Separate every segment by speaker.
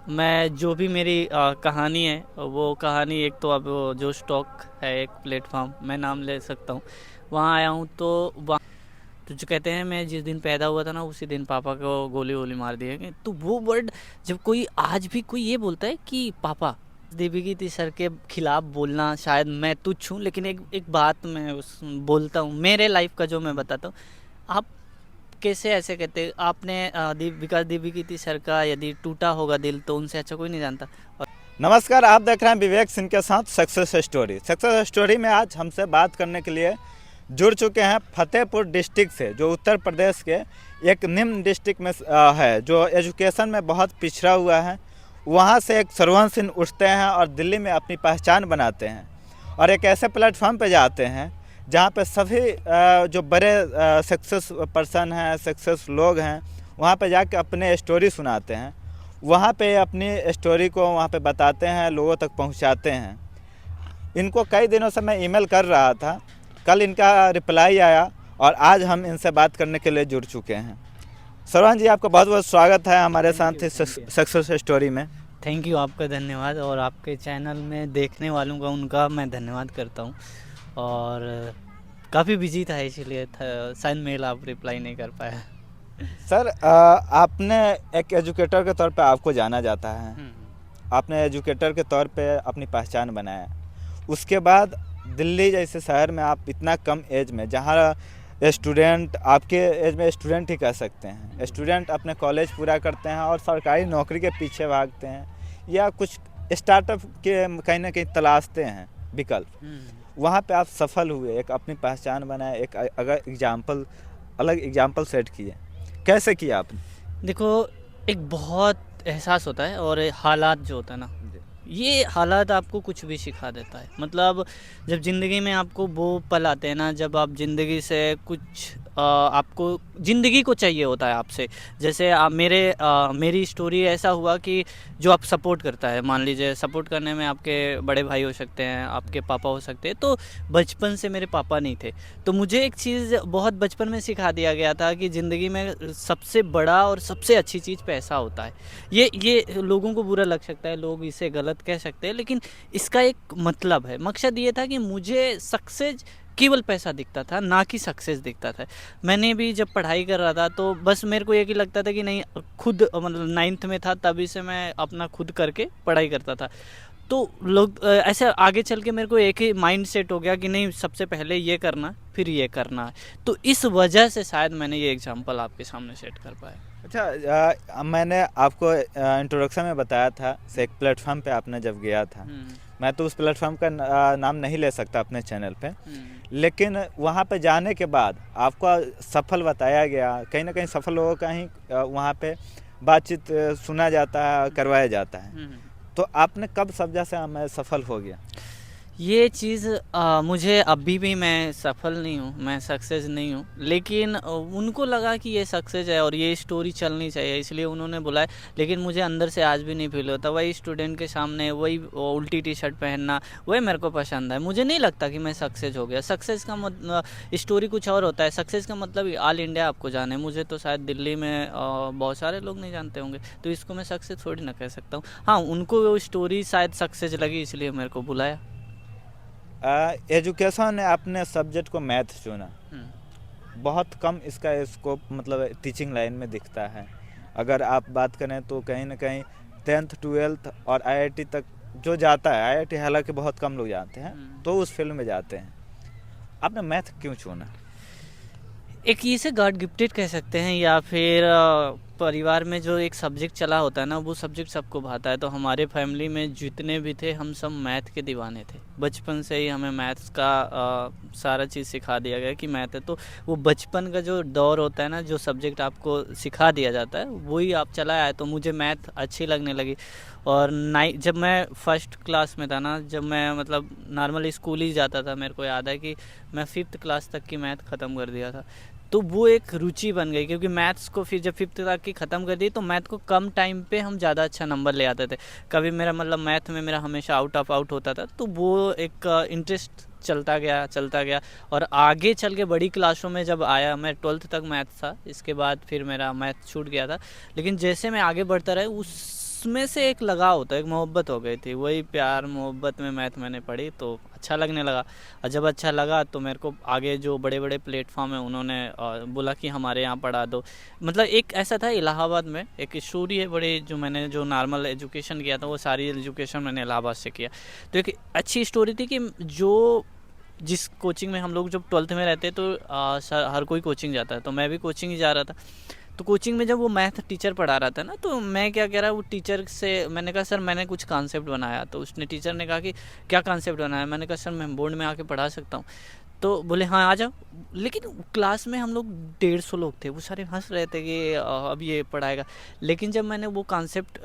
Speaker 1: मैं जो भी मेरी कहानी है वो कहानी एक तो अब वो जो स्टॉक है एक प्लेटफॉर्म मैं नाम ले सकता हूँ वहाँ आया हूँ। तो वहाँ तो जो कहते हैं मैं जिस दिन पैदा हुआ था ना उसी दिन पापा को गोली वोली मार दिया गया। तो वो वर्ड जब कोई आज भी कोई ये बोलता है कि पापा देवी की सर के खिलाफ बोलना शायद मैं तुच्छ हूँ, लेकिन एक एक बात मैं उस बोलता हूँ मेरे लाइफ का जो मैं बताता हूँ। आप कैसे ऐसे कहते आपने विकास देवी की सर का यदि टूटा होगा दिल तो उनसे अच्छा कोई नहीं जानता। और
Speaker 2: नमस्कार, आप देख रहे हैं विवेक सिंह के साथ सक्सेस स्टोरी। सक्सेस स्टोरी में आज हमसे बात करने के लिए जुड़ चुके हैं फतेहपुर डिस्ट्रिक्ट से, जो उत्तर प्रदेश के एक निम्न डिस्ट्रिक्ट में है, जो एजुकेशन में बहुत पिछड़ा हुआ है। वहाँ से एक सरवंश सिंह उठते हैं और दिल्ली में अपनी पहचान बनाते हैं और एक ऐसे प्लेटफॉर्म पे जाते हैं जहाँ पे सभी जो बड़े सक्सेस पर्सन हैं, सक्सेस लोग हैं, वहाँ पे जाके अपने स्टोरी सुनाते हैं। वहाँ पे अपनी स्टोरी को वहाँ पे बताते हैं, लोगों तक पहुँचाते हैं। इनको कई दिनों से मैं ईमेल कर रहा था, कल इनका रिप्लाई आया और आज हम इनसे बात करने के लिए जुड़ चुके हैं। सरवण जी, आपका बहुत बहुत स्वागत है हमारे साथ सक्सेस स्टोरी में।
Speaker 1: थैंक यू, आपका धन्यवाद। और आपके चैनल में देखने वालों का उनका मैं धन्यवाद करता हूँ। और काफ़ी बिजी था इसलिए शायद मेल आप रिप्लाई नहीं कर पाया।
Speaker 2: सर, आपने एक एजुकेटर के तौर पे आपको जाना जाता है। आपने एजुकेटर के तौर पे अपनी पहचान बनाया। उसके बाद दिल्ली जैसे शहर में आप इतना कम एज में, जहाँ स्टूडेंट आपके एज में स्टूडेंट ही कह सकते हैं, स्टूडेंट अपने कॉलेज पूरा करते हैं और सरकारी नौकरी के पीछे भागते हैं या कुछ स्टार्टअप के कहीं ना कहीं तलाशते हैं विकल्प, वहाँ पे आप सफल हुए, एक अपनी पहचान बनाए, एक अगर अलग एग्जाम्पल सेट किए। कैसे किया आपने?
Speaker 1: देखो, एक बहुत एहसास होता है और हालात जो होता है ना, ये हालात आपको कुछ भी सिखा देता है। मतलब जब ज़िंदगी में आपको वो पल आते हैं ना, जब आप ज़िंदगी से कुछ आपको ज़िंदगी को चाहिए होता है आपसे। जैसे मेरी स्टोरी ऐसा हुआ कि जो आप सपोर्ट करता है, मान लीजिए सपोर्ट करने में आपके बड़े भाई हो सकते हैं, आपके पापा हो सकते हैं। तो बचपन से मेरे पापा नहीं थे, तो मुझे एक चीज़ बहुत बचपन में सिखा दिया गया था कि ज़िंदगी में सबसे बड़ा और सबसे अच्छी चीज़ पैसा होता है। ये लोगों को बुरा लग सकता है, लोग इसे गलत कह सकते हैं, लेकिन इसका एक मतलब है। मकसद ये था कि मुझे सक्सेस केवल पैसा दिखता था, ना कि सक्सेस दिखता था। मैंने भी जब पढ़ाई कर रहा था तो बस मेरे को एक ही लगता था कि नहीं, खुद मतलब 9th में था तभी से मैं अपना खुद करके पढ़ाई करता था। तो लोग ऐसे आगे चल के मेरे को एक ही माइंड सेट हो गया कि नहीं, सबसे पहले ये करना फिर ये करना है। तो इस वजह से शायद मैंने ये एग्जाम्पल आपके सामने सेट कर पाया।
Speaker 2: अच्छा, मैंने आपको इंट्रोडक्शन में बताया था से एक प्लेटफॉर्म पे आपने जब गया था। मैं तो उस प्लेटफॉर्म का नाम नहीं ले सकता अपने चैनल पे, लेकिन वहाँ पे जाने के बाद आपको सफल बताया गया। कहीं ना कहीं सफल लोगों का ही वहाँ पे बातचीत सुना जाता है, करवाया जाता है। तो आपने कब समझा से मैं सफल हो गया?
Speaker 1: ये चीज़ मुझे अभी भी मैं सफल नहीं हूँ, मैं सक्सेस नहीं हूँ, लेकिन उनको लगा कि ये सक्सेस है और ये स्टोरी चलनी चाहिए, इसलिए उन्होंने बुलाया। लेकिन मुझे अंदर से आज भी नहीं फील होता। वही स्टूडेंट के सामने वही उल्टी टी शर्ट पहनना, वही मेरे को पसंद है। मुझे नहीं लगता कि मैं सक्सेस हो गया। सक्सेस का स्टोरी कुछ और होता है। सक्सेस का मतलब ऑल इंडिया आपको जाने, मुझे तो शायद दिल्ली में बहुत सारे लोग नहीं जानते होंगे, तो इसको मैं सक्सेस थोड़ी ना कह सकता हूँ। हाँ, उनको वो स्टोरी शायद सक्सेस लगी इसलिए मेरे को बुलाया।
Speaker 2: एजुकेशन ने अपने सब्जेक्ट को मैथ चुना। बहुत कम इसका स्कोप मतलब टीचिंग लाइन में दिखता है। अगर आप बात करें तो कहीं ना कहीं 10th 12th और आईआईटी तक जो जाता है, आईआईटी हालांकि बहुत कम लोग जाते हैं, तो उस फील्ड में जाते हैं। आपने मैथ क्यों चुना?
Speaker 1: एक इसे गॉड गिफ्टेड कह सकते हैं, या फिर परिवार में जो एक सब्जेक्ट चला होता है ना, वो सब्जेक्ट सबको भाता है। तो हमारे फैमिली में जितने भी थे हम सब मैथ के दीवाने थे। बचपन से ही हमें मैथ्स का सारा चीज़ सिखा दिया गया कि मैथ है। तो वो बचपन का जो दौर होता है ना, जो सब्जेक्ट आपको सिखा दिया जाता है वही आप चला आए। तो मुझे मैथ अच्छी लगने लगी। और जब मैं फर्स्ट क्लास में था ना, जब मैं मतलब नॉर्मल स्कूल ही जाता था, मेरे को याद है कि मैं 5th क्लास तक की मैथ ख़त्म कर दिया था। तो वो एक रुचि बन गई, क्योंकि मैथ्स को फिर जब 5th तक की ख़त्म कर दी तो मैथ को कम टाइम पे हम ज़्यादा अच्छा नंबर ले आते थे। कभी मेरा मतलब मैथ में मेरा हमेशा आउट होता था, तो वो एक इंटरेस्ट चलता गया। और आगे चल के बड़ी क्लासों में जब आया, मैं 12th तक मैथ था, इसके बाद फिर मेरा मैथ छूट गया था। लेकिन जैसे मैं आगे बढ़ता रहा, उस उसमें से एक लगाव होता है, एक मोहब्बत हो गई थी, वही प्यार मोहब्बत में मैथ मैंने पढ़ी तो अच्छा लगने लगा। और जब अच्छा लगा तो मेरे को आगे जो बड़े बड़े प्लेटफॉर्म है उन्होंने बोला कि हमारे यहाँ पढ़ा दो। मतलब एक ऐसा था इलाहाबाद में, एक स्टोरी है बड़ी, जो मैंने जो नॉर्मल एजुकेशन किया था वो सारी एजुकेशन मैंने इलाहाबाद से किया। तो एक अच्छी स्टोरी थी कि जो जिस कोचिंग में हम लोग जब 12th में रहते तो हर कोई कोचिंग जाता है, तो मैं भी कोचिंग ही जा रहा था। तो कोचिंग में जब वो मैथ टीचर पढ़ा रहा था ना, तो मैं क्या कह रहा, वो टीचर से मैंने कहा सर मैंने कुछ कॉन्सेप्ट बनाया। तो उसने टीचर ने कहा कि क्या कॉन्सेप्ट बनाया। मैंने कहा सर मैं बोर्ड में आके पढ़ा सकता हूँ। तो बोले हाँ आ जाओ। लेकिन क्लास में हम लोग 150 लोग थे, वो सारे हंस रहे थे कि अब ये पढ़ाएगा। लेकिन जब मैंने वो कॉन्सेप्ट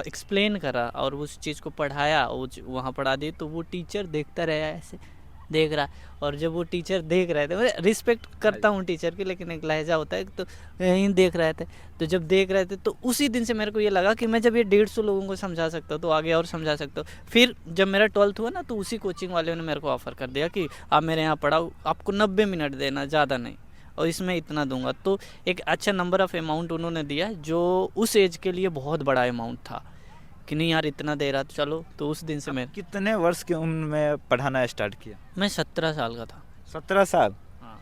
Speaker 1: एक्सप्लेन करा और उस चीज़ को पढ़ाया, वहाँ पढ़ा दी, तो वो टीचर देखता रहा ऐसे देख रहा। और जब वो टीचर देख रहे थे, मैं रिस्पेक्ट करता हूँ टीचर की, लेकिन एक लहजा होता है, तो यहीं देख रहे थे। तो जब देख रहे थे तो उसी दिन से मेरे को ये लगा कि मैं जब ये 150 लोगों को समझा सकता हूँ तो आगे और समझा सकता हूँ। फिर जब मेरा 12th हुआ ना, तो उसी कोचिंग वाले ने मेरे को ऑफ़र कर दिया कि आप मेरे यहाँ पढ़ाओ, आपको 90 मिनट देना, ज़्यादा नहीं, और इसमें इतना दूंगा। तो एक अच्छा नंबर ऑफ़ अमाउंट उन्होंने दिया, जो उस एज के लिए बहुत बड़ा अमाउंट था कि नहीं यार इतना दे रहा, तो चलो। तो उस दिन से मैं
Speaker 2: कितने वर्ष की उम्र में पढ़ाना स्टार्ट किया?
Speaker 1: मैं 17 साल का था।
Speaker 2: 17 साल?
Speaker 1: हाँ,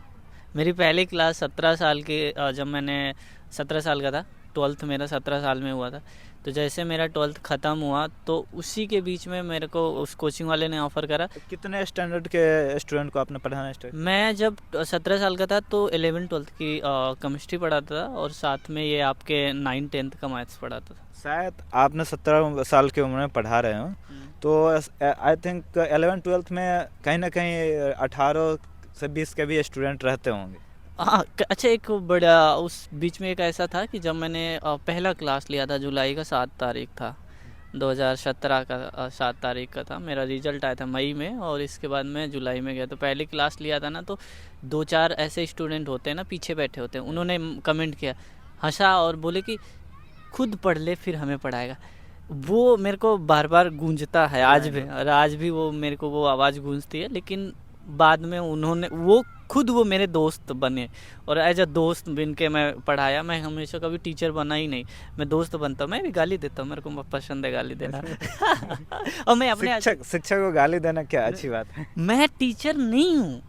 Speaker 1: मेरी पहली क्लास 17 साल के जब मैंने 17 साल का था, 12th मेरा 17 साल में हुआ था। तो जैसे मेरा 12th ख़त्म हुआ तो उसी के बीच में मेरे को उस कोचिंग वाले ने ऑफ़र करा।
Speaker 2: कितने स्टैंडर्ड के स्टूडेंट को आपने पढ़ाना स्टार्ट?
Speaker 1: मैं जब 17 साल का था तो 11th-12th की केमिस्ट्री पढ़ाता था, और साथ में ये आपके 9th-10th का मैथ्स पढ़ाता था।
Speaker 2: शायद आपने 17 साल की उम्र में पढ़ा रहे हो, तो आई थिंक 11-12 में कहीं ना कहीं 18 से 20 के भी स्टूडेंट रहते होंगे।
Speaker 1: हाँ, अच्छा एक बड़ा उस बीच में एक ऐसा था कि जब मैंने पहला क्लास लिया था, जुलाई का 7 तारीख था, 2017 का 7 तारीख का था। मेरा रिजल्ट आया था मई में, और इसके बाद मैं जुलाई में गया। तो पहली क्लास लिया था ना, तो 2-4 ऐसे स्टूडेंट होते हैं ना पीछे बैठे होते हैं, उन्होंने कमेंट किया, हंसा और बोले कि खुद पढ़ ले फिर हमें पढ़ाएगा। वो मेरे को बार बार गूंजता है आज भी, और आज भी वो मेरे को वो आवाज़ गूंजती है। लेकिन बाद में उन्होंने वो मेरे दोस्त बने, और एज अ दोस्त बन के मैं पढ़ाया। मैं हमेशा कभी टीचर बना ही नहीं, मैं दोस्त बनता हूँ। मैं भी गाली देता हूँ, मेरे को पसंद है गाली देना। और मैं अपने
Speaker 2: शिक्षक को गाली देना क्या अच्छी बात है?
Speaker 1: मैं टीचर नहीं हूँ,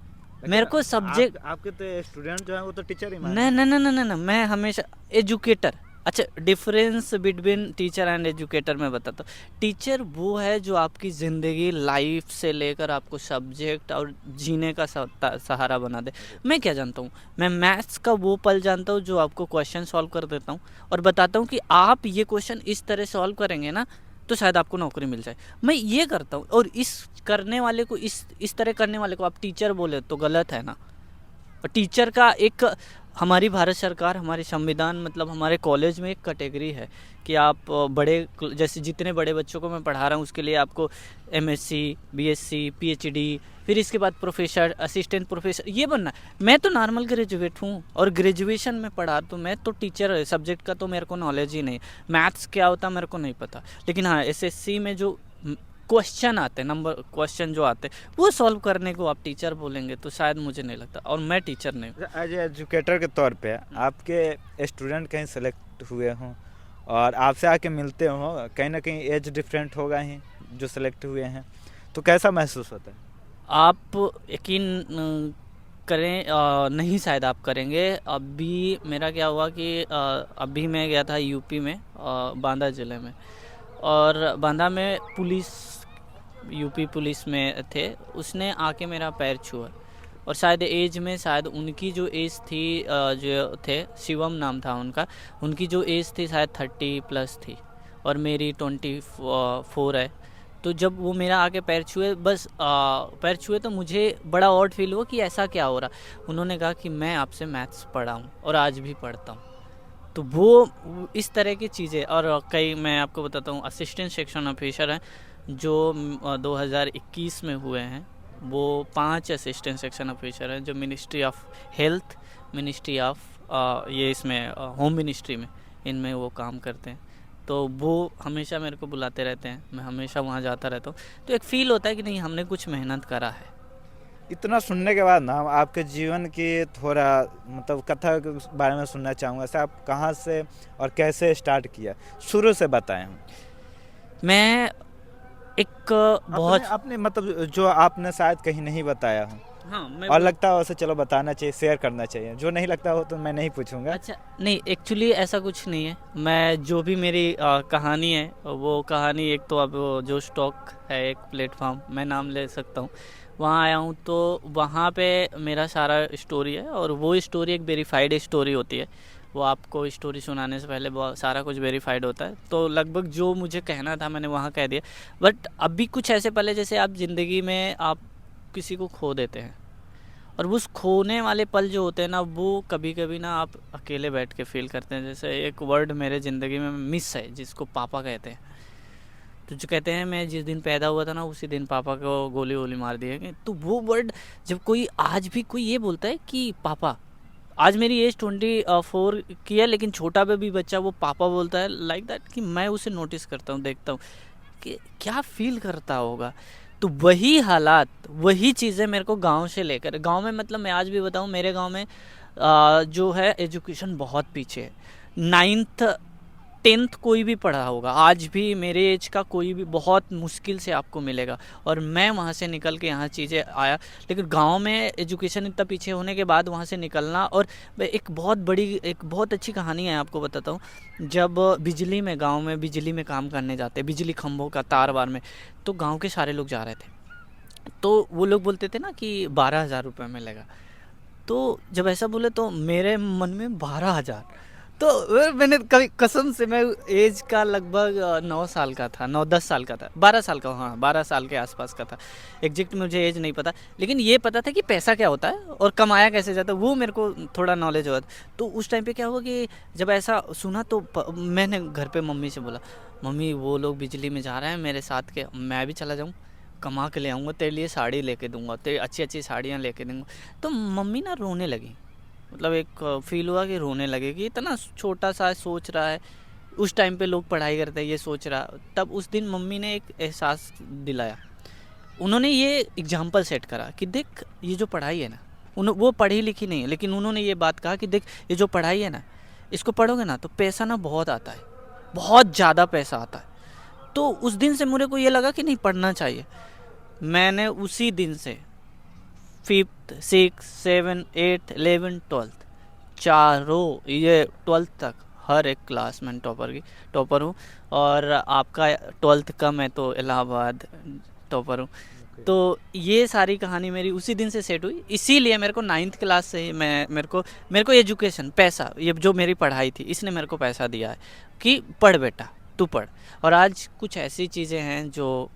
Speaker 1: मेरे को सब्जेक्ट
Speaker 2: आपके तो स्टूडेंट जो है वो तो टीचर ही मान।
Speaker 1: नहीं, मैं हमेशा एजुकेटर। अच्छा, difference between teacher and educator मैं बताता हूँ। टीचर वो है जो आपकी ज़िंदगी लाइफ से लेकर आपको सब्जेक्ट और जीने का सहारा बना दे। मैं क्या जानता हूँ, मैं मैथ्स का वो पल जानता हूँ जो आपको क्वेश्चन सॉल्व कर देता हूँ, और बताता हूँ कि आप ये क्वेश्चन इस तरह सॉल्व करेंगे ना तो शायद आपको नौकरी मिल जाए। मैं ये करता हूँ, और इस करने वाले को इस तरह करने वाले को आप टीचर बोले तो गलत है ना। टीचर का एक हमारी भारत सरकार, हमारे संविधान, मतलब हमारे कॉलेज में एक कैटेगरी है कि आप बड़े, जैसे जितने बड़े बच्चों को मैं पढ़ा रहा हूँ उसके लिए आपको एमएससी, बीएससी, पीएचडी, फिर इसके बाद प्रोफेसर, असिस्टेंट प्रोफेसर, ये बनना। मैं तो नॉर्मल ग्रेजुएट हूँ, और ग्रेजुएशन में पढ़ा, तो मैं तो टीचर सब्जेक्ट का तो मेरे को नॉलेज ही नहीं। मैथ्स क्या होता मेरे को नहीं पता, लेकिन हाँ एसएससी में जो क्वेश्चन आते हैं, नंबर क्वेश्चन जो आते हैं, वो सॉल्व करने को आप टीचर बोलेंगे तो शायद मुझे नहीं लगता, और मैं टीचर नहीं हूँ।
Speaker 2: एज एजुकेटर के तौर पे आपके स्टूडेंट कहीं सेलेक्ट हुए हों और आपसे आके मिलते हों, कहीं ना कहीं एज डिफरेंट होगा ही जो सेलेक्ट हुए हैं, तो कैसा महसूस होता है?
Speaker 1: आप यकीन करें नहीं, शायद आप करेंगे। अभी मेरा क्या हुआ कि अभी मैं गया था यूपी में, बांदा ज़िले में, और बांदा में यूपी पुलिस में थे, उसने आके मेरा पैर छुआ, और शायद एज में, शायद उनकी जो एज थी, जो थे शिवम नाम था उनका, उनकी जो एज थी शायद 30+ थी, और मेरी 24 है। तो जब वो मेरा आके पैर छुए, बस पैर छुए, तो मुझे बड़ा ऑड फील हुआ कि ऐसा क्या हो रहा। उन्होंने कहा कि मैं आपसे मैथ्स पढ़ा हूँ और आज भी पढ़ता हूँ। तो वो इस तरह की चीज़ें, और कई मैं आपको बताता हूँ, असिस्टेंट सेक्शन ऑफिसर हैं जो 2021 में हुए हैं, वो 5 असिस्टेंट सेक्शन ऑफिसर हैं जो ministry of health, ministry of ये इसमें होम मिनिस्ट्री में, इनमें वो काम करते हैं। तो वो हमेशा मेरे को बुलाते रहते हैं, मैं हमेशा वहाँ जाता रहता हूँ। तो एक फ़ील होता है कि नहीं हमने कुछ मेहनत करा है।
Speaker 2: इतना सुनने के बाद ना आपके जीवन की थोड़ा मतलब कथा के बारे में सुनना चाहूँगा। ऐसे आप कहाँ से और कैसे स्टार्ट किया, शुरू से बताएं हम।
Speaker 1: मैं एक बहुत
Speaker 2: अपने अपने मतलब जो आपने शायद कहीं नहीं बताया हो
Speaker 1: हाँ मैं
Speaker 2: और लगता हो वैसे, चलो बताना चाहिए, शेयर करना चाहिए। जो नहीं लगता हो तो मैं नहीं पूछूंगा।
Speaker 1: अच्छा नहीं, एक्चुअली ऐसा कुछ नहीं है। मैं जो भी मेरी कहानी है, वो कहानी एक तो अब वो जो स्टॉक है एक प्लेटफॉर्म, मैं नाम ले सकता हूँ, वहाँ आया हूँ तो वहाँ पे मेरा सारा स्टोरी है, और वो स्टोरी एक वेरीफाइड स्टोरी होती है। वो आपको स्टोरी सुनाने से पहले बहुत सारा कुछ वेरीफाइड होता है, तो लगभग जो मुझे कहना था मैंने वहाँ कह दिया। बट अभी कुछ ऐसे पल है जैसे आप ज़िंदगी में आप किसी को खो देते हैं, और उस खोने वाले पल जो होते हैं ना, वो कभी कभी ना आप अकेले बैठ के फील करते हैं। जैसे एक वर्ड मेरे ज़िंदगी में मिस है, जिसको पापा कहते हैं। तो जो कहते हैं मैं जिस दिन पैदा हुआ था ना, उसी दिन पापा को गोली वोली मार दिया गया। तो वो वर्ड जब कोई आज भी कोई ये बोलता है कि पापा, आज मेरी एज 24 की है, लेकिन छोटा भी बच्चा वो पापा बोलता है लाइक दैट, कि मैं उसे नोटिस करता हूँ, देखता हूँ कि क्या फील करता होगा। तो वही हालात, वही चीज़ें मेरे को गांव से लेकर, गांव में मतलब मैं आज भी बताऊं, मेरे गांव में जो है एजुकेशन बहुत पीछे है। 9th 10th कोई भी पढ़ा होगा आज भी मेरे एज का, कोई भी बहुत मुश्किल से आपको मिलेगा। और मैं वहाँ से निकल के यहाँ चीज़ें आया, लेकिन गांव में एजुकेशन इतना पीछे होने के बाद वहाँ से निकलना। और एक बहुत बड़ी, एक बहुत अच्छी कहानी है, आपको बताता हूँ। जब बिजली में, गांव में बिजली में काम करने जाते, बिजली खंभों का तार वार में, तो गांव के सारे लोग जा रहे थे। तो वो लोग बोलते थे ना कि 12,000 रुपये मिलेगा। तो जब ऐसा बोले तो मेरे मन में 12,000, तो मैंने कभी कसम से, मैं एज का लगभग 9 साल का था, 9-10 साल का था, 12 साल का, हाँ 12 साल के आसपास का था। एग्जैक्ट मुझे एज नहीं पता, लेकिन ये पता था कि पैसा क्या होता है और कमाया कैसे जाता है, वो मेरे को थोड़ा नॉलेज हुआ। तो उस टाइम पे क्या हुआ कि जब ऐसा सुना तो मैंने घर पे मम्मी से बोला, मम्मी वो लोग बिजली में जा रहे हैं मेरे साथ के, मैं भी चला जाऊँ, कमा के ले आऊँगा, तेरे लिए साड़ी लेके दूंगा, तेरी अच्छी अच्छी साड़ियाँ लेके दूंगा। तो मम्मी ना रोने लगी, मतलब एक फील हुआ कि रोने लगे कि इतना छोटा सा सोच रहा है। उस टाइम पे लोग पढ़ाई करते हैं, ये सोच रहा। तब उस दिन मम्मी ने एक एहसास दिलाया, उन्होंने ये एग्जाम्पल सेट करा कि देख ये जो पढ़ाई है ना, वो पढ़ी लिखी नहीं है, लेकिन उन्होंने ये बात कहा कि देख ये जो पढ़ाई है ना, इसको पढ़ोगे ना तो पैसा ना बहुत आता है, बहुत ज़्यादा पैसा आता है। तो उस दिन से मुझे को ये लगा कि नहीं, पढ़ना चाहिए। मैंने उसी दिन से 5th 6th 7th 8th 11th 12th चारों, ये 12th तक हर एक क्लास में टॉपर हूँ। और आपका 12th का मैं तो इलाहाबाद टॉपर हूँ। तो ये सारी कहानी मेरी उसी दिन से सेट हुई। इसीलिए मेरे को 9th क्लास से ही मेरे को एजुकेशन, पैसा, ये जो मेरी पढ़ाई थी, इसने मेरे को पैसा दिया है कि पढ़ बेटा, तू पढ़। और आज कुछ ऐसी चीज़ें हैं जो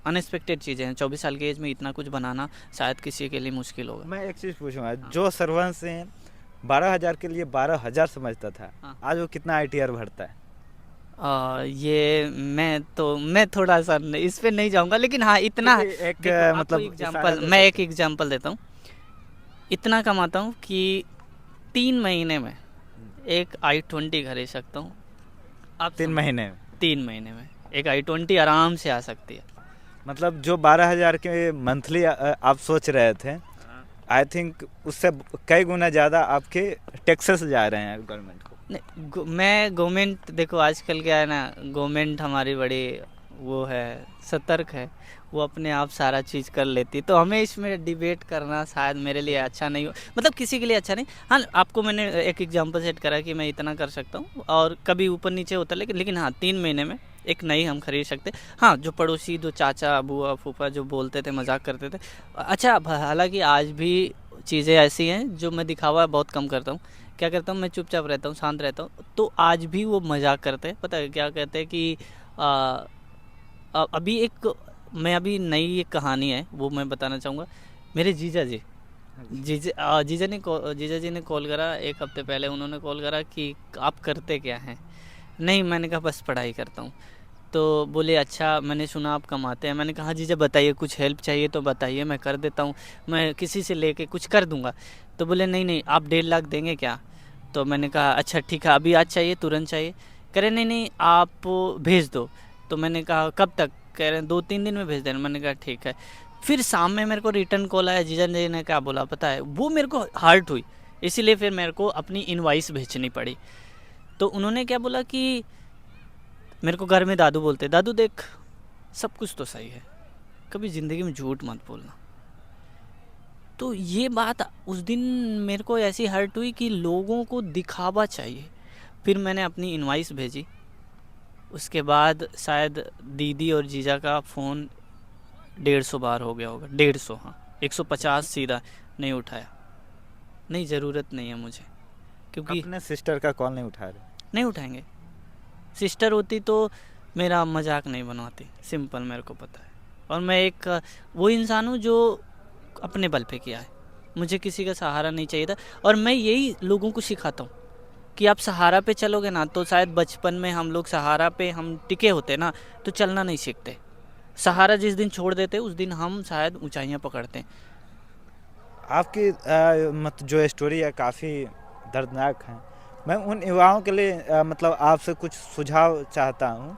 Speaker 1: अनएक्सपेक्टेड चीज़ें हैं। 24 साल की एज में इतना कुछ बनाना शायद किसी के लिए मुश्किल होगा।
Speaker 2: मैं एक चीज़ पूछूंगा,
Speaker 1: हाँ।
Speaker 2: जो सरवंश से 12,000 के लिए 12,000 समझता था,
Speaker 1: हाँ।
Speaker 2: आज वो कितना ITR भरता है?
Speaker 1: ये मैं थोड़ा सा इस पे नहीं जाऊंगा, लेकिन हाँ इतना है।
Speaker 2: क्योंकि एक
Speaker 1: देखो आपको
Speaker 2: मतलब इशारा
Speaker 1: एग्जांपल,
Speaker 2: दे
Speaker 1: मैं एक
Speaker 2: सकते हैं।
Speaker 1: एग्जांपल देता हूँ। इतना कमाता हूँ कि 3 महीने में एक i20 खरीद सकता हूँ। आप
Speaker 2: 3 महीने में
Speaker 1: 3 महीने में एक i20 आराम से आ सकती है।
Speaker 2: मतलब जो 12,000 के मंथली आप सोच रहे थे, आई थिंक उससे कई गुना ज़्यादा आपके टैक्सेस जा रहे हैं गवर्नमेंट को।
Speaker 1: नहीं, मैं गवर्नमेंट, देखो आजकल क्या है ना, गवर्नमेंट हमारी बड़ी वो है, सतर्क है, वो अपने आप सारा चीज़ कर लेती। तो हमें इसमें डिबेट करना शायद मेरे लिए अच्छा नहीं हो, मतलब किसी के लिए अच्छा नहीं। हाँ, आपको मैंने एक एग्जांपल सेट करा कि मैं इतना कर सकता हूँ, और कभी ऊपर नीचे होता, लेकिन हाँ 3 महीने में एक नई हम खरीद सकते। हाँ, जो पड़ोसी, जो चाचा बुआ फूफा जो बोलते थे, मजाक करते थे, अच्छा हालांकि आज भी चीज़ें ऐसी हैं जो मैं दिखावा बहुत कम करता हूँ। क्या करता हूँ, मैं चुपचाप रहता हूँ, शांत रहता हूँ। तो आज भी वो मजाक करते हैं, पता है क्या कहते हैं कि अभी एक, मैं अभी नई एक कहानी है वो मैं बताना चाहूँगा। मेरे जीजा जी, जीजा जी ने कॉल करा 1 हफ्ते पहले। उन्होंने कॉल करा कि आप करते क्या हैं? नहीं, मैंने कहा बस पढ़ाई करता हूँ। तो बोले अच्छा, मैंने सुना आप कमाते हैं। मैंने कहा जीजा बताइए, कुछ हेल्प चाहिए तो बताइए, मैं कर देता हूँ, मैं किसी से लेके कुछ कर दूँगा। तो बोले नहीं नहीं, आप 1.5 लाख देंगे क्या? तो मैंने कहा अच्छा ठीक है, अभी आज चाहिए, तुरंत चाहिए? कह रहे नहीं नहीं, आप भेज दो। तो मैंने कहा कब तक? कह रहे हैं 2-3 दिन में भेज देना। मैंने कहा ठीक है। फिर शाम में मेरे को रिटर्न कॉल आया, जीजा जी ने क्या बोला पता है? वो मेरे को हर्ट हुई, इसीलिए फिर मेरे को अपनी इनवॉइस भेजनी पड़ी। तो उन्होंने क्या बोला कि मेरे को घर में दादू बोलते, दादू देख सब कुछ तो सही है, कभी ज़िंदगी में झूठ मत बोलना। तो ये बात उस दिन मेरे को ऐसी हर्ट हुई कि लोगों को दिखावा चाहिए। फिर मैंने अपनी इनवॉइस भेजी, उसके बाद शायद दीदी और जीजा का फ़ोन 150 बार हो गया होगा, 150, हाँ 150 सीधा नहीं उठाया। नहीं, ज़रूरत नहीं है मुझे, क्योंकि
Speaker 2: अपने सिस्टर का कॉल नहीं उठा रहे?
Speaker 1: नहीं उठाएंगे। सिस्टर होती तो मेरा मजाक नहीं बनवाती, सिंपल, मेरे को पता है। और मैं एक वो इंसान हूँ जो अपने बल पे किया है, मुझे किसी का सहारा नहीं चाहिए था। और मैं यही लोगों को सिखाता हूँ कि आप सहारा पे चलोगे ना, तो शायद बचपन में हम लोग सहारा पे हम टिके होते ना, तो चलना नहीं सीखते। सहारा जिस दिन छोड़ देते उस दिन हम शायद ऊंचाइयां पकड़ते हैं।
Speaker 2: आपकी मत जो स्टोरी है काफ़ी दर्दनाक है। मैं उन युवाओं के लिए मतलब आपसे कुछ सुझाव चाहता हूँ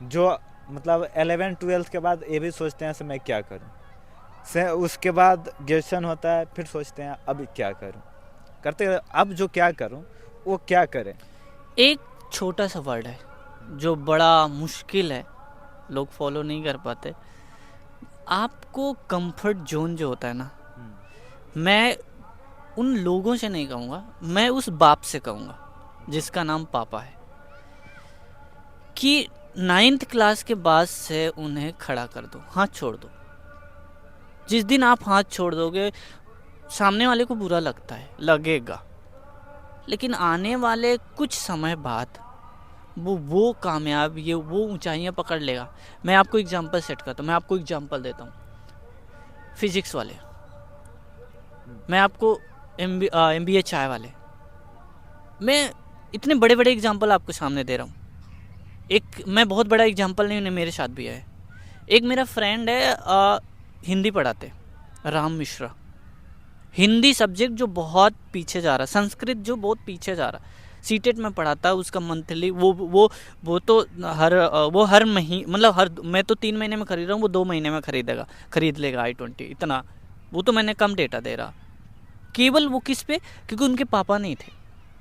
Speaker 2: जो मतलब 11-12 के बाद ये भी सोचते हैं से मैं क्या करूँ, से उसके बाद ग्रेजुएशन होता है, फिर सोचते हैं अब क्या करूँ, करते अब जो क्या करूँ वो क्या करें।
Speaker 1: एक छोटा सा वर्ड है जो बड़ा मुश्किल है, लोग फॉलो नहीं कर पाते। आपको कंफर्ट जोन जो होता है ना, मैं उन लोगों से नहीं कहूँगा, मैं उस बाप से कहूँगा जिसका नाम पापा है, कि 9th क्लास के बाद से उन्हें खड़ा कर दो, हाथ छोड़ दो। जिस दिन आप हाथ छोड़ दोगे, सामने वाले को बुरा लगता है, लगेगा, लेकिन आने वाले कुछ समय बाद वो कामयाब, ये वो ऊंचाइयां पकड़ लेगा। मैं आपको एग्जांपल सेट करता हूँ, मैं आपको एग्जांपल देता हूँ। फिजिक्स वाले, मैं आपको MBA चाय वाले, मैं इतने बड़े बड़े एग्जांपल आपको सामने दे रहा हूँ। एक मैं बहुत बड़ा एग्जांपल नहीं, मेरे साथ भी है। एक मेरा फ्रेंड है, हिंदी पढ़ाते, राम मिश्रा, हिंदी सब्जेक्ट जो बहुत पीछे जा रहा, संस्कृत जो बहुत पीछे जा रहा, सीटेट में पढ़ाता है। उसका मंथली वो तो हर महीने, मतलब मैं तो 3 महीने में खरीद रहा हूँ, वो 2 महीने में खरीद लेगा i20, इतना। वो तो मैंने कम डेटा दे रहा, केवल वो किस पे, क्योंकि उनके पापा नहीं थे,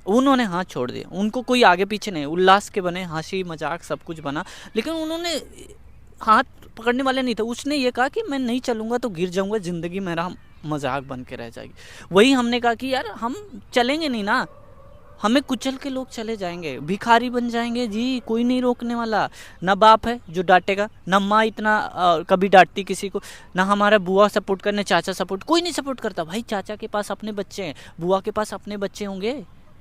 Speaker 1: उन्होंने हाथ छोड़ दिया। उनको कोई आगे पीछे नहीं, उल्लास के बने, हंसी मजाक सब कुछ बना, लेकिन उन्होंने हाथ पकड़ने वाले नहीं थे। उसने ये कहा कि मैं नहीं चलूँगा तो गिर जाऊँगा, ज़िंदगी मेरा मजाक बन के रह जाएगी। वही हमने कहा कि यार हम चलेंगे नहीं ना, हमें कुचल के लोग चले जाएंगे, भिखारी बन जाएंगे जी, कोई नहीं रोकने वाला। ना बाप है जो डांटेगा, ना माँ इतना कभी डांटती किसी को, ना हमारा बुआ सपोर्ट करने, चाचा सपोर्ट, कोई नहीं सपोर्ट करता भाई। चाचा के पास अपने बच्चे हैं, बुआ के पास अपने बच्चे होंगे,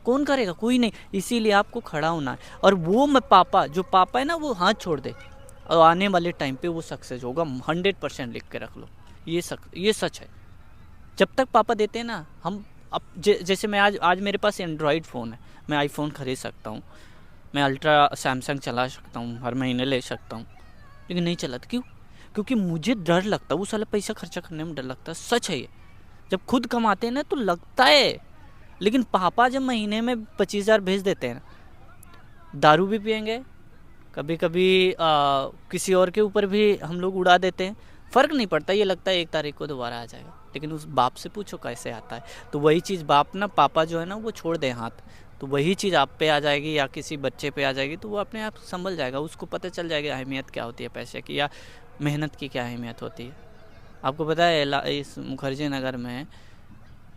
Speaker 1: कौन करेगा, कोई नहीं। इसीलिए आपको खड़ा होना है। और वो मैं पापा, जो पापा है ना, वो हाथ छोड़ दे और आने वाले टाइम पे वो सक्सेस होगा, 100% लिख के रख लो, ये सच है। जब तक पापा देते हैं ना, हम अब जैसे मैं आज मेरे पास एंड्रॉयड फ़ोन है, मैं आईफोन खरीद सकता हूँ, मैं अल्ट्रा सैमसंग चला सकता हूँ, हर महीने ले सकता हूँ, लेकिन नहीं चलाता। क्यों? क्योंकि मुझे डर लगता है, वो साला पैसा खर्चा करने में डर लगता है। सच है ये, जब खुद कमाते हैं ना तो लगता है, लेकिन पापा जब महीने में 25,000 भेज देते हैं ना, दारू भी पियेंगे, कभी कभी किसी और के ऊपर भी हम लोग उड़ा देते हैं, फ़र्क नहीं पड़ता, ये लगता है 1 तारीख को दोबारा आ जाएगा। लेकिन उस बाप से पूछो कैसे आता है। तो वही चीज़ बाप ना, पापा जो है ना, वो छोड़ दे हाथ, तो वही चीज़ आप पे आ जाएगी या किसी बच्चे पे आ जाएगी, तो वो अपने आप संभल जाएगा, उसको पता चल जाएगा अहमियत क्या होती है पैसे की, या मेहनत की क्या अहमियत होती है। आपको पता है इस मुखर्जी नगर में,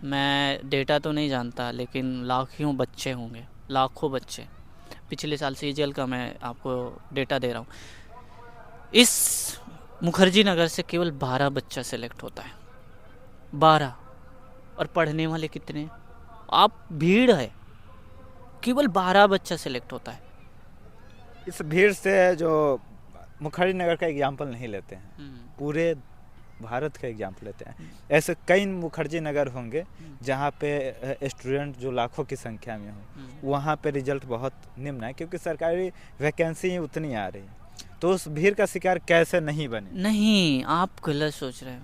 Speaker 1: मैं डेटा तो नहीं जानता, लेकिन लाखों बच्चे होंगे, लाखों बच्चे। पिछले साल CGL का मैं आपको डेटा दे रहा हूँ, इस मुखर्जी नगर से केवल 12 बच्चा सेलेक्ट होता है, 12। और पढ़ने वाले कितने, आप भीड़ है, केवल 12 बच्चा सेलेक्ट होता है।
Speaker 2: इस भीड़ से जो मुखर्जी नगर का एग्जाम्पल नहीं लेते हैं, पूरे भारत का एग्जाम्पल लेते हैं। ऐसे कई मुखर्जी नगर होंगे जहाँ पे स्टूडेंट जो लाखों की संख्या में हो, वहाँ पे रिजल्ट बहुत निम्न है, क्योंकि सरकारी वैकेंसी उतनी आ रही है। तो उस भीड़ का शिकार कैसे नहीं बने?
Speaker 1: नहीं, आप गलत सोच रहे हो।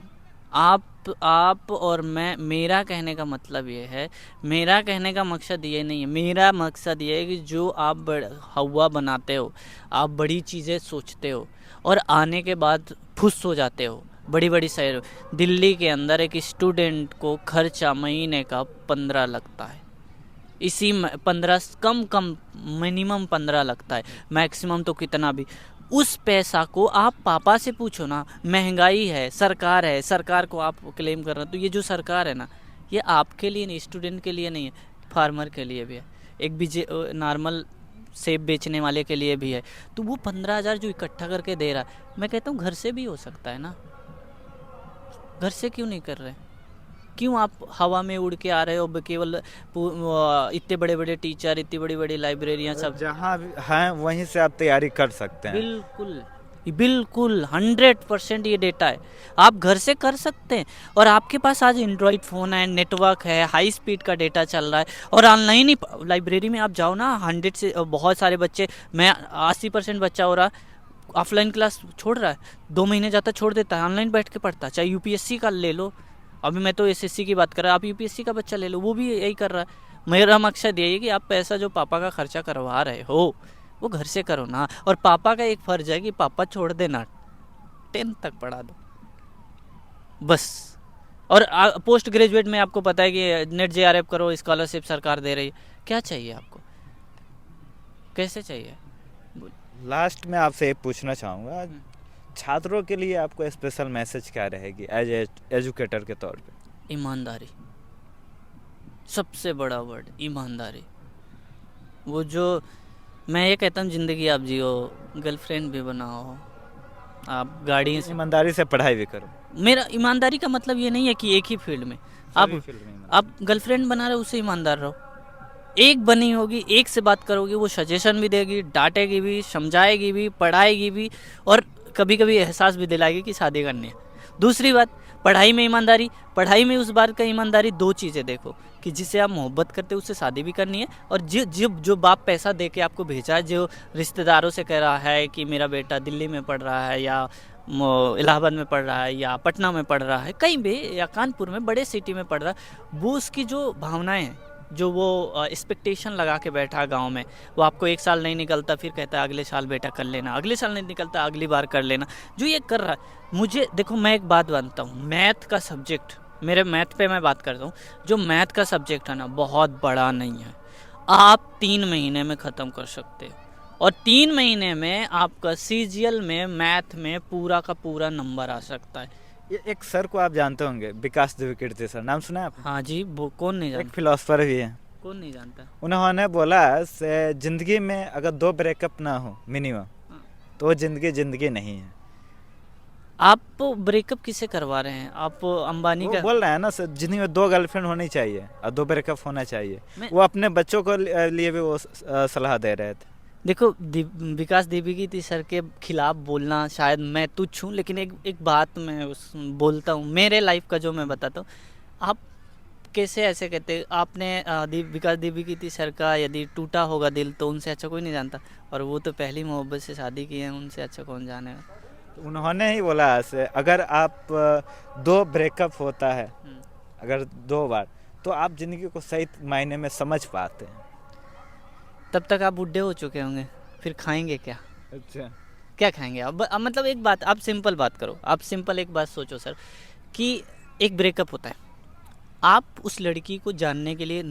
Speaker 1: आप और मैं, मेरा कहने का मतलब ये है, मेरा कहने का मकसद ये नहीं है, मेरा मकसद ये है कि जो आप हवा बनाते हो, आप बड़ी चीज़ें सोचते हो और आने के बाद फुस हो जाते हो, बड़ी बड़ी शहर, दिल्ली के अंदर एक स्टूडेंट को खर्चा महीने का 15 लगता है, इसी 15 कम मिनिमम 15 लगता है, मैक्सिमम तो कितना भी। उस पैसा को आप पापा से पूछो ना। महंगाई है, सरकार को आप क्लेम कर रहे हो, तो ये जो सरकार है ना, ये आपके लिए नहीं, स्टूडेंट के लिए नहीं है, फार्मर के लिए भी है, एक बीजे नॉर्मल सेब बेचने वाले के लिए भी है। तो वो 15,000 जो इकट्ठा करके दे रहा है, मैं कहता हूँ घर से भी हो सकता है ना, घर से क्यों नहीं कर रहे? क्यों आप हवा में उड़ के आ रहे हो? केवल इतने बड़े बड़े टीचर, इतनी बड़ी बड़ी लाइब्रेरियाँ सब,
Speaker 2: जहाँ भी हैं वहीं से आप तैयारी कर सकते हैं।
Speaker 1: बिल्कुल बिल्कुल 100% ये डेटा है, आप घर से कर सकते हैं। और आपके पास आज एंड्रॉयड फ़ोन है, नेटवर्क है, हाई स्पीड का डेटा चल रहा है, और ऑनलाइन ही लाइब्रेरी में आप जाओ ना, 100 से बहुत सारे बच्चे, मैं 80% बच्चा हो रहा ऑफलाइन क्लास छोड़ रहा है, 2 महीने जाता छोड़ देता है, ऑनलाइन बैठ के पढ़ता है। चाहे यूपीएससी का ले लो, अभी मैं तो एसएससी की बात कर रहा, आप यूपीएससी का बच्चा ले लो, वो भी यही कर रहा है। मेरा मकसद यही है कि आप पैसा जो पापा का खर्चा करवा रहे हो वो घर से करो ना। और पापा का एक फ़र्ज है कि पापा छोड़ देना, 10th तक पढ़ा दो बस। और पोस्ट ग्रेजुएट में आपको पता है कि नेट जेआरएफ करो, स्कॉलरशिप सरकार दे रही है, क्या चाहिए आपको, कैसे चाहिए?
Speaker 2: लास्ट में आपसे ये पूछना चाहूँगा, छात्रों के लिए आपको स्पेशल मैसेज क्या रहेगी एज एजुकेटर के तौर पे?
Speaker 1: ईमानदारी, सबसे बड़ा वर्ड ईमानदारी। वो जो मैं ये कहता हूँ, ज़िंदगी आप जियो, गर्लफ्रेंड भी बनाओ, आप गाड़ी
Speaker 2: ईमानदारी से पढ़ाई भी करो।
Speaker 1: मेरा ईमानदारी का मतलब ये नहीं है कि एक ही फील्ड में आप गर्लफ्रेंड बना रहे हो उसे ईमानदार रहो। एक बनी होगी, एक से बात करोगे, वो सजेशन भी देगी, डांटेगी भी, समझाएगी भी, पढ़ाएगी भी, और कभी कभी एहसास भी दिलाएगी कि शादी करनी है। दूसरी बात, पढ़ाई में ईमानदारी, पढ़ाई में उस बात का ईमानदारी, 2 चीज़ें देखो कि जिसे आप मोहब्बत करते हो उससे शादी भी करनी है, और जो बाप पैसा दे के आपको भेजा है, जो रिश्तेदारों से कह रहा है कि मेरा बेटा दिल्ली में पढ़ रहा है, या इलाहाबाद में पढ़ रहा है, या पटना में पढ़ रहा है, कहीं भी, या कानपुर में, बड़े सिटी में पढ़ रहा है, वो उसकी जो भावनाएं हैं, जो वो एक्सपेक्टेशन लगा के बैठा गांव में, वो आपको 1 साल नहीं निकलता, फिर कहता है अगले साल बेटा कर लेना, अगले साल नहीं निकलता, अगली बार कर लेना, जो ये कर रहा है। मुझे देखो, मैं एक बात मानता हूँ, मैथ का सब्जेक्ट, मेरे मैथ पे मैं बात करता हूँ, जो मैथ का सब्जेक्ट है ना, बहुत बड़ा नहीं है, आप 3 महीने में ख़त्म कर सकते हो, और 3 महीने में आपका सीजीएल में मैथ में पूरा का पूरा नंबर आ सकता है।
Speaker 2: एक सर को आप जानते होंगे, विकास द्विवेदी सर, नाम सुना है आप?
Speaker 1: हाँ जी, वो कौन नहीं
Speaker 2: एक
Speaker 1: जानता,
Speaker 2: फिलोसफर भी है,
Speaker 1: कौन नहीं जानता।
Speaker 2: उन्होंने बोला से जिंदगी में अगर 2 ब्रेकअप ना हो मिनिमम, तो वो जिंदगी नहीं है।
Speaker 1: आप ब्रेकअप किसे करवा रहे हैं? आप अंबानी
Speaker 2: वो
Speaker 1: का
Speaker 2: बोल रहे हैं ना सर, जिंदगी में 2 गर्लफ्रेंड होनी चाहिए और 2 ब्रेकअप होना चाहिए। वो अपने बच्चों को लिए भी वो सलाह दे रहे थे।
Speaker 1: देखो, विकास द्विवेदी सर के खिलाफ बोलना शायद मैं तुच्छ हूँ, लेकिन एक बात मैं बोलता हूँ, मेरे लाइफ का जो मैं बताता हूँ। आप कैसे ऐसे कहते? आपने विकास द्विवेदी सर का यदि टूटा होगा दिल, तो उनसे अच्छा कोई नहीं जानता, और वो तो पहली मोहब्बत से शादी की है, उनसे अच्छा कौन जानेगा।
Speaker 2: उन्होंने ही बोला ऐसे, अगर आप 2 ब्रेकअप होता है, अगर 2 बार, तो आप जिंदगी को सही मायने में समझ पाते हैं।
Speaker 1: तब तक आप बुढ़े हो चुके होंगे, फिर खाएंगे क्या?
Speaker 2: अच्छा,
Speaker 1: क्या खाएंगे अब मतलब एक बात, आप सिंपल बात करो, आप सिंपल एक बात सोचो सर, कि एक ब्रेकअप होता है, आप उस लड़की को जानने के लिए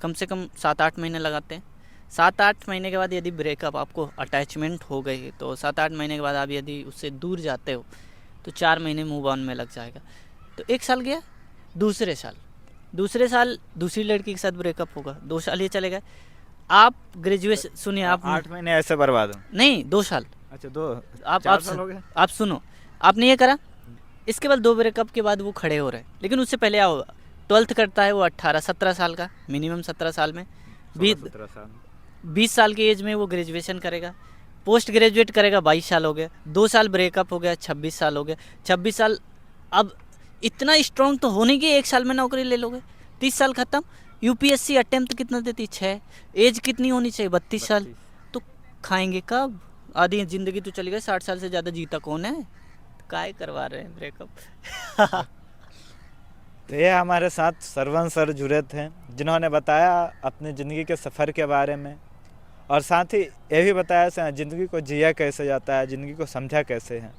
Speaker 1: कम से कम 7-8 महीने लगाते हैं। 7-8 महीने के बाद यदि ब्रेकअप, आपको अटैचमेंट हो गई, तो 7-8 महीने के बाद आप यदि उससे दूर जाते हो, तो 4 महीने मूव ऑन में लग जाएगा। तो 1 साल गया, दूसरे साल दूसरी लड़की के साथ ब्रेकअप होगा, 2 साल ये चले गए। आप ग्रेजुएशन, सुनिए, आप
Speaker 2: 8 महीने ऐसे बर्बाद हो?
Speaker 1: नहीं, 2 साल।
Speaker 2: अच्छा, 2
Speaker 1: आप
Speaker 2: 4 साल हो गए।
Speaker 1: आप सुनो, आपने ये करा, इसके बाद 2 ब्रेकअप के बाद वो खड़े हो रहे हैं, लेकिन उससे पहले क्या होगा? 12th करता है वो 18-17 साल का, मिनिमम 17 साल में, 20 साल की एज में वो ग्रेजुएशन करेगा, पोस्ट ग्रेजुएट करेगा, 22 साल हो गए, 2 साल ब्रेकअप हो गया, 26 साल हो गए, 26 साल। अब इतना स्ट्रॉन्ग तो होने की 1 साल में नौकरी ले लोगे, 30 साल खत्म। यूपीएससी अटेम्प्ट कितना देती? 6। एज कितनी होनी चाहिए? 32 साल। तो खाएंगे कब? आधी जिंदगी तो चली गई, 60 साल से ज़्यादा जीता कौन है? काय करवा रहे हैं ब्रेकअप।
Speaker 2: तो ये हमारे साथ सरवन सर जुड़े थे, जिन्होंने बताया अपनी ज़िंदगी के सफ़र के बारे में, और साथ ही ये भी बताया ज़िंदगी को जिया कैसे जाता है, ज़िंदगी को समझा कैसे है।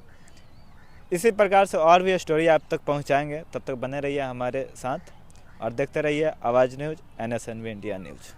Speaker 2: इसी प्रकार से और भी स्टोरी आप तक पहुंचाएंगे, तब तक बने रहिए हमारे साथ और देखते रहिए आवाज़ न्यूज़, NSNV इंडिया न्यूज़।